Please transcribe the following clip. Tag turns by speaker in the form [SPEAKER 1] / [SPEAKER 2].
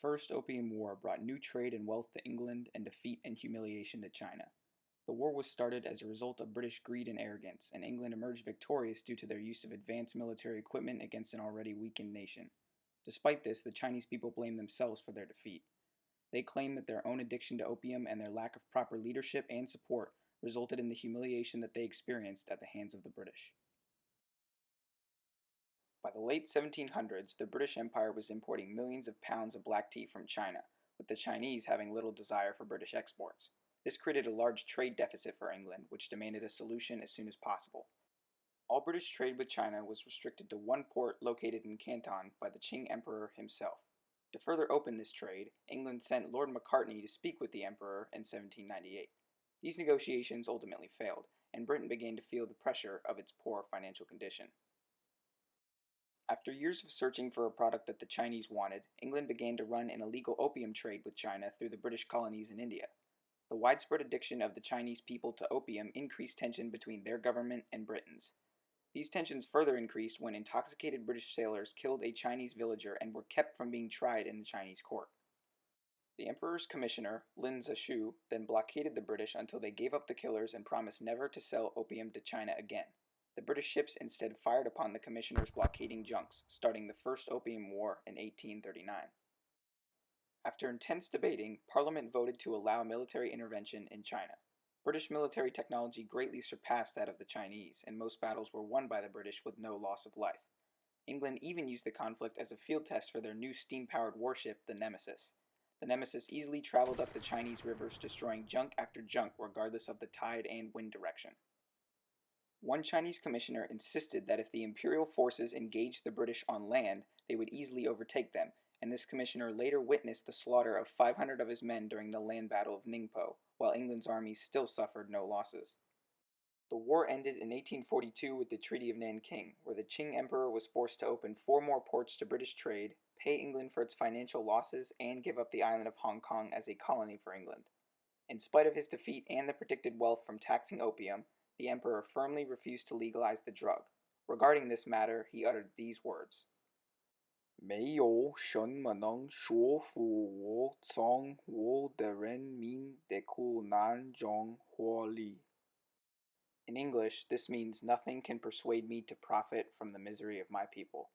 [SPEAKER 1] First Opium War brought new trade and wealth to England and defeat and humiliation to China. The war was started as a result of British greed and arrogance, and England emerged victorious due to their use of advanced military equipment against an already weakened nation. Despite this, the Chinese people blamed themselves for their defeat. They claimed that their own addiction to opium and their lack of proper leadership and support resulted in the humiliation that they experienced at the hands of the British. By the late 1700s, the British Empire was importing millions of pounds of black tea from China, with the Chinese having little desire for British exports. This created a large trade deficit for England, which demanded a solution as soon as possible. All British trade with China was restricted to one port located in Canton by the Qing Emperor himself. To further open this trade, England sent Lord Macartney to speak with the Emperor in 1798. These negotiations ultimately failed, and Britain began to feel the pressure of its poor financial condition. After years of searching for a product that the Chinese wanted, England began to run an illegal opium trade with China through the British colonies in India. The widespread addiction of the Chinese people to opium increased tension between their government and Britain's. These tensions further increased when intoxicated British sailors killed a Chinese villager and were kept from being tried in the Chinese court. The Emperor's commissioner, Lin Zexu, then blockaded the British until they gave up the killers and promised never to sell opium to China again. The British ships instead fired upon the commissioner's blockading junks, starting the First Opium War in 1839. After intense debating, Parliament voted to allow military intervention in China. British military technology greatly surpassed that of the Chinese, and most battles were won by the British with no loss of life. England even used the conflict as a field test for their new steam-powered warship, the Nemesis. The Nemesis easily traveled up the Chinese rivers, destroying junk after junk regardless of the tide and wind direction. One Chinese commissioner insisted that if the imperial forces engaged the British on land, they would easily overtake them, and this commissioner later witnessed the slaughter of 500 of his men during the land battle of Ningpo, while England's armies still suffered no losses. The war ended in 1842 with the Treaty of Nanking, where the Qing Emperor was forced to open 4 more ports to British trade, pay England for its financial losses, and give up the island of Hong Kong as a colony for England. In spite of his defeat and the predicted wealth from taxing opium, the emperor firmly refused to legalize the drug. Regarding this matter, he uttered these words: 没有什么能说服我从我的人民的苦难中获利. In English, this means nothing can persuade me to profit from the misery of my people.